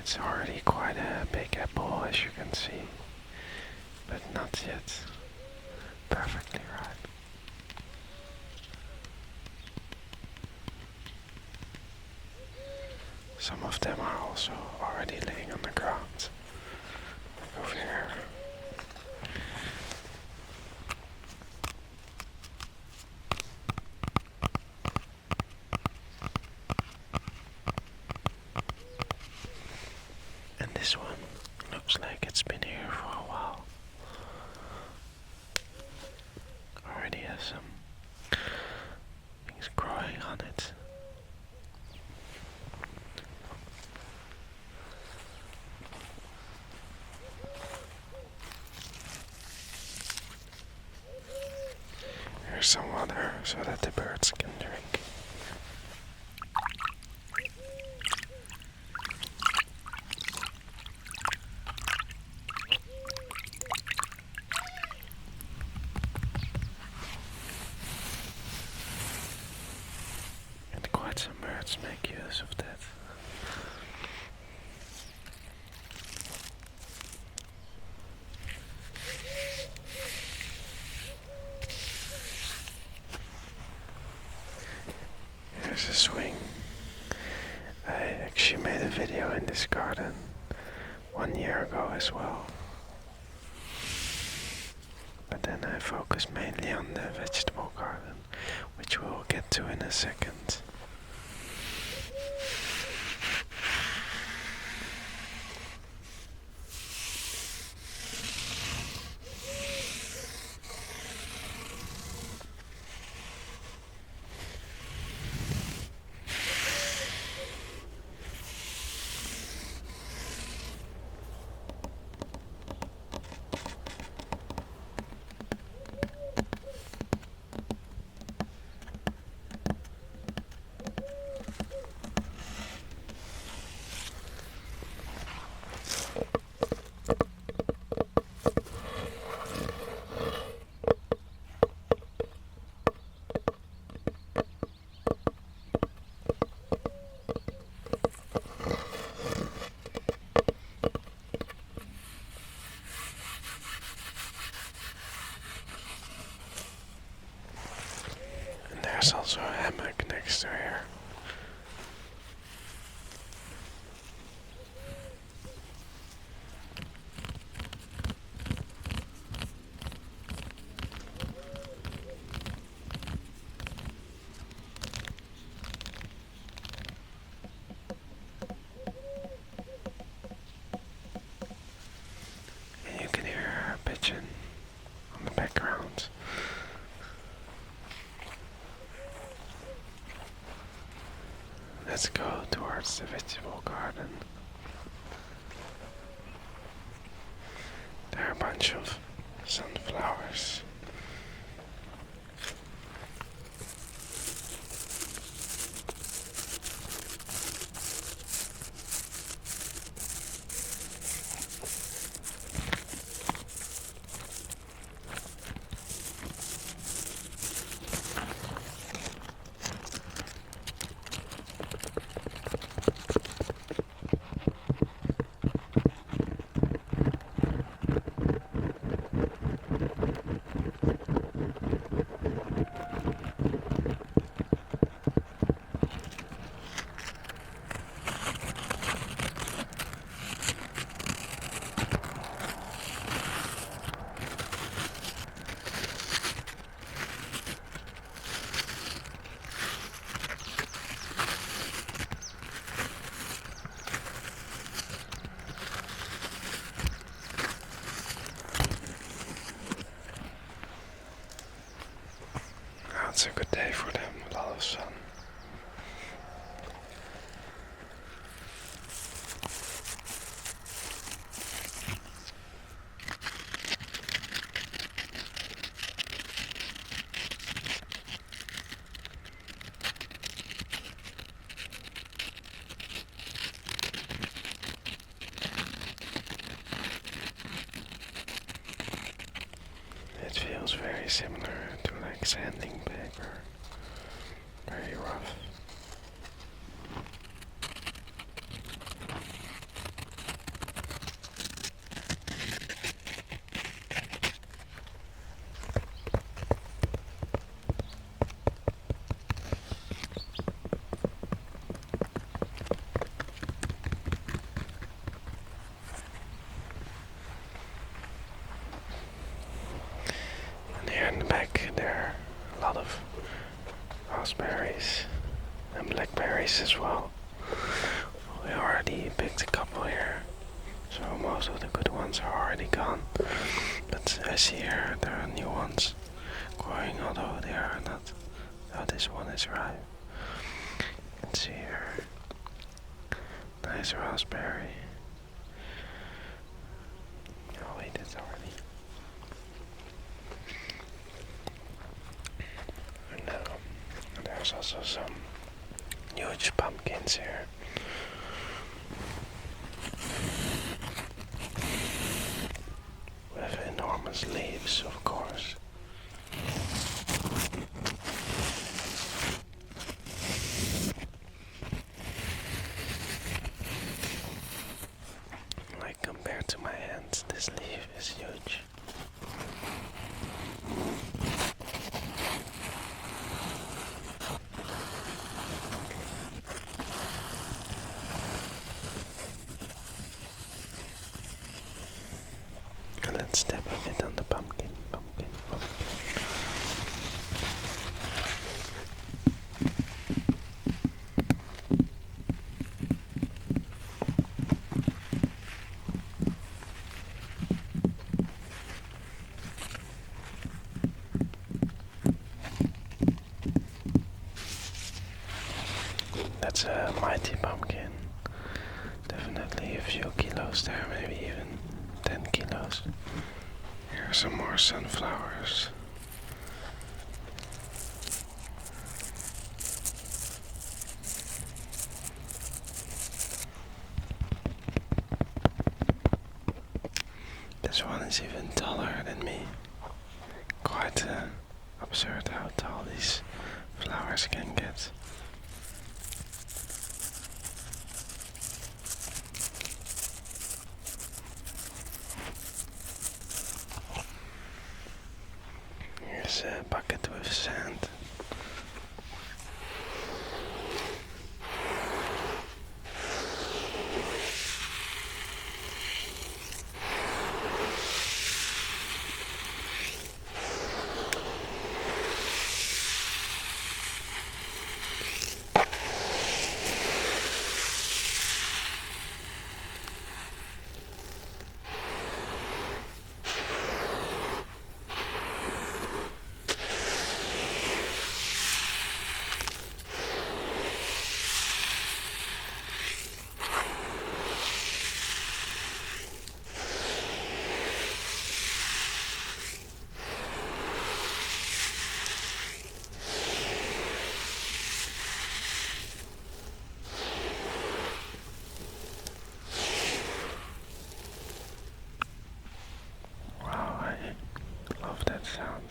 It's already quite a big apple, as you can see, but not yet perfectly ripe. Some of them are also already laying on the ground, like over here. And this one looks like it's been here for a while. Already has some things growing on it. Here's some water so that the birds can drink. And quite some birds make use of that. Here's a swing. I actually made a video in this garden 1 year ago as well. But then I focused mainly on the vegetable garden, which we'll get to in a second. There's also a hammock next to here. And you can hear a pigeon on the background. Let's go towards the vegetable garden. There are a bunch of sunflowers. It's a good day for them, a lot of sun. It feels very similar to like sanding paper, very rough. berries as well. We already picked a couple here, so most of the good ones are already gone. But I see here there are new ones growing, although they are not. Oh, this one is ripe. You can see here. Nice raspberry. Oh wait, it's already. And there's also some huge pumpkins here. With enormous leaves, of course. Like compared to my hands, this leaf is huge. Let's step a bit on the pumpkin. That's a mighty pumpkin. Definitely a few kilos there, maybe even 10 kilos. Here are some more sunflowers. This one is even taller than me. Quite absurd how tall these flowers can get. Here's a bucket with sand. Sound.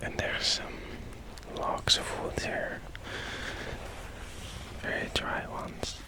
And there's some logs of wood here, very dry ones.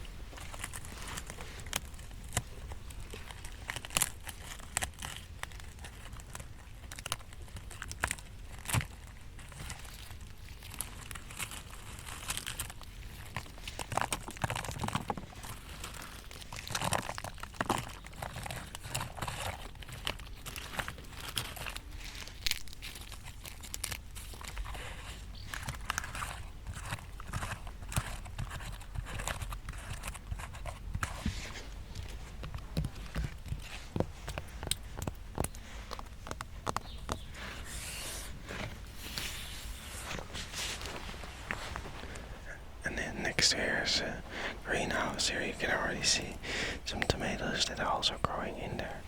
Next to here is a greenhouse. Here you can already see some tomatoes that are also growing in there.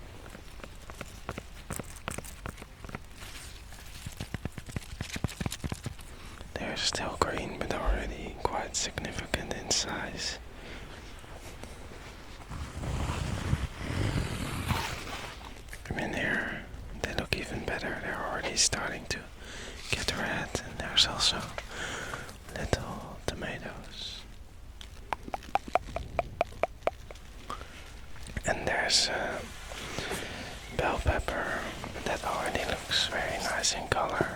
They're still green, but already quite significant in size. Come in here, they look even better. They're already starting to get red, and there's also little tomatoes. And there's a bell pepper that already looks very nice in color.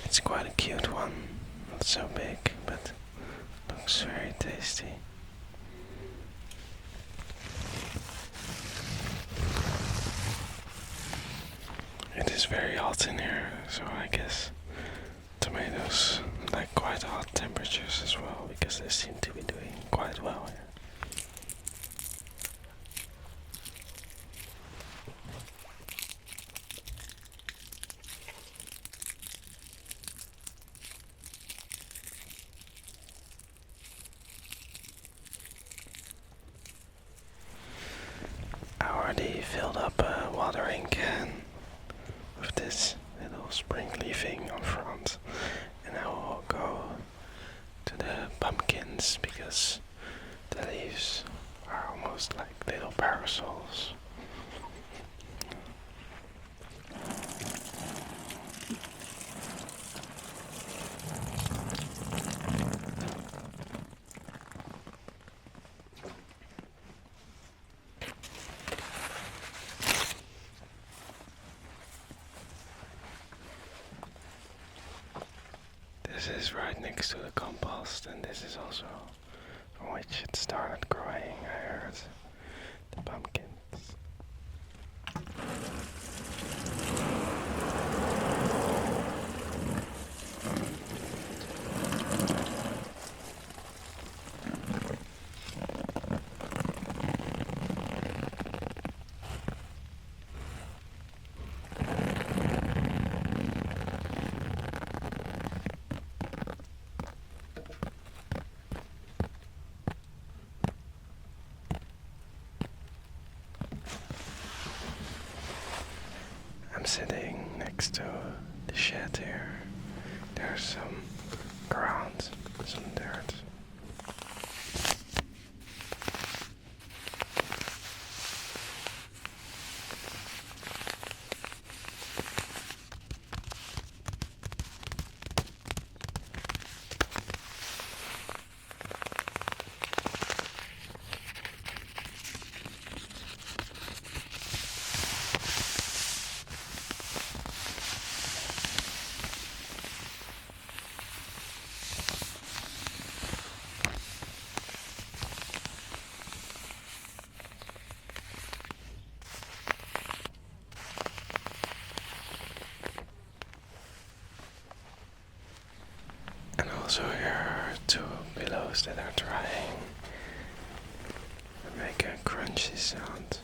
It's quite a cute one. Not so big, but looks very tasty. It is very hot in here, so I guess tomatoes like quite hot temperatures as well, because they seem to be doing quite well here. I already filled up a watering can with this little sprinkly thing on front, and I will go to the pumpkins because the leaves are almost like little parasols. This is right next to the compost, and this is also from which it started growing, I heard. The pumpkins. I'm sitting next to the shed here. There's some ground, some dirt. And also here are two pillows that are drying and make a crunchy sound.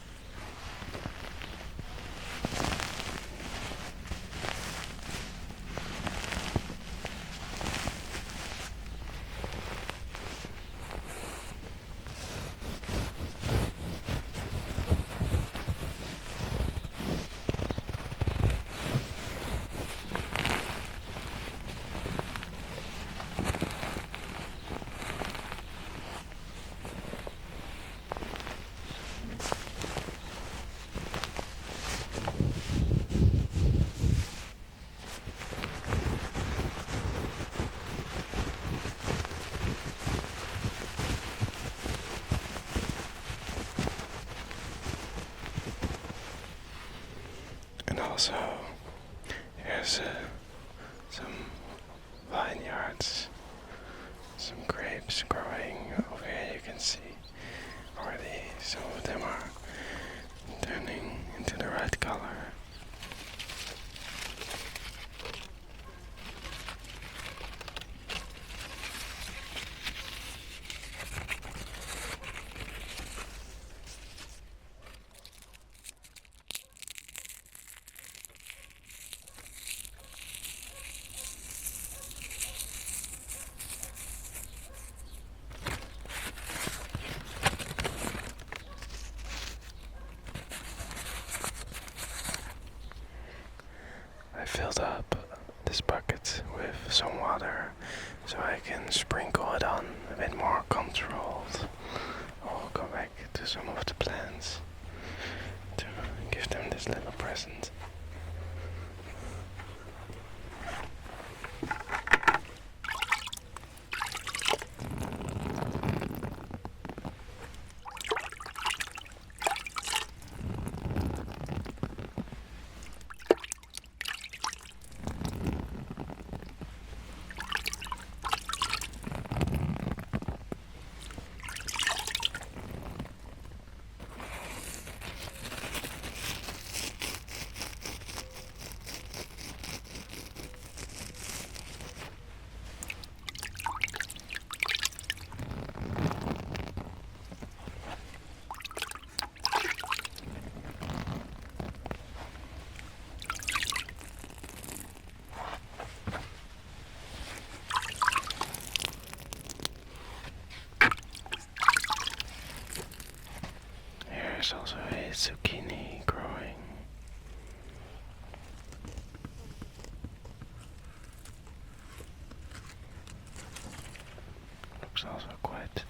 And also, here's some vineyards, some grapes growing over here. You can see already some of them are turning into the right color. I filled up this bucket with some water so I can sprinkle it on a bit more controlled. I'll go back to some of the plants to give them this little present. There's also a zucchini growing. Looks also quite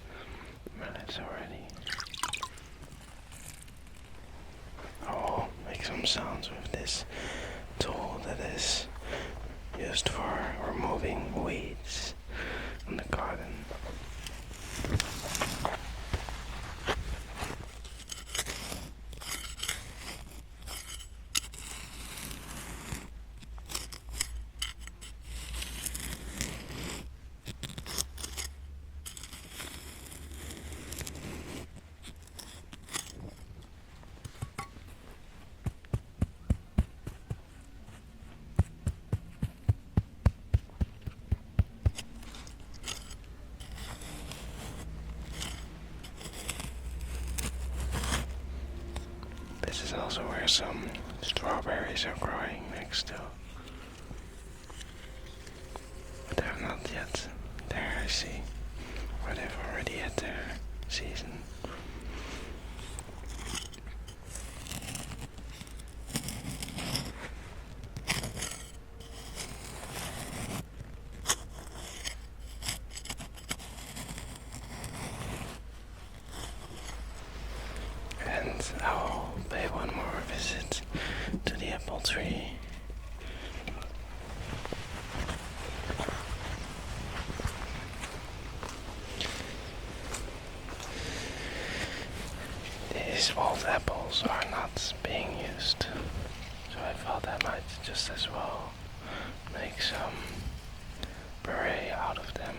managed already. I will make some sounds with this tool that is used for removing weeds in the garden. This is also where some strawberries are growing next to. But they're not yet there, I see. Or they've already had their season. And I'll pay one more visit to the apple tree. These old apples are not being used, so I thought I might just as well make some puree out of them.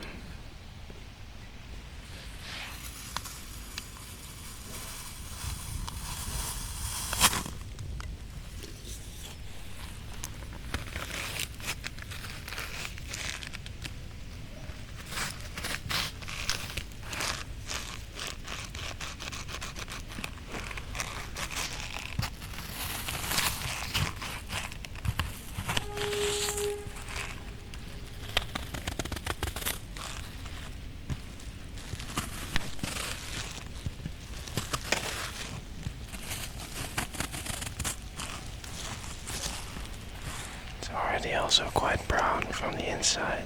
It's already also quite brown from the inside.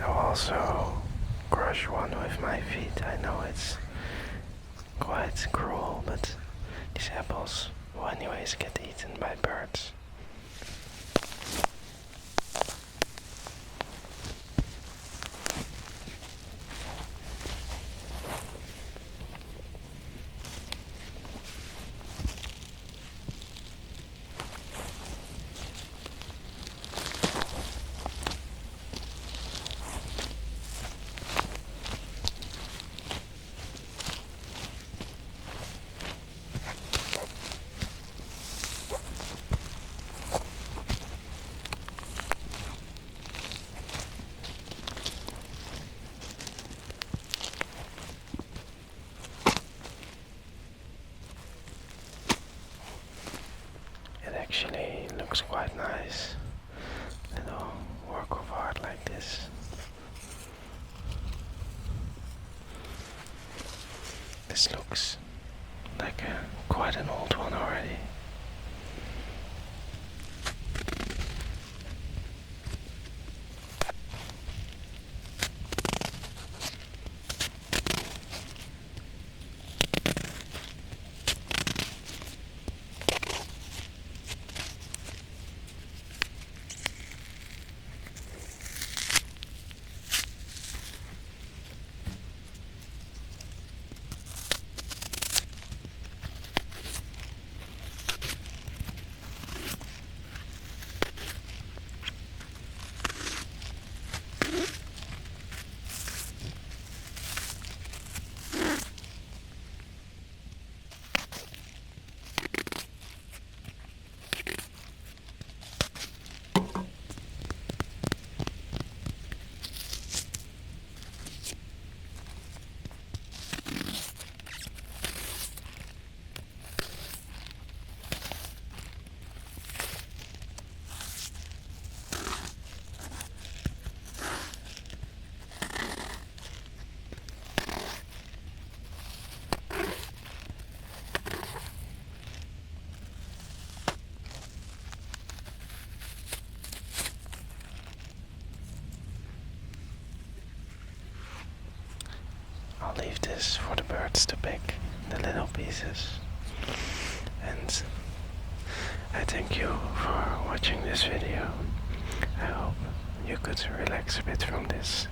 I'll also crush one with my feet. I know it's quite cruel, but these apples will anyways get eaten by birds. Actually looks quite nice. Little work of art like this. This looks like quite an old one already. leave this for the birds to pick, the little pieces. And I thank you for watching this video. I hope you could relax a bit from this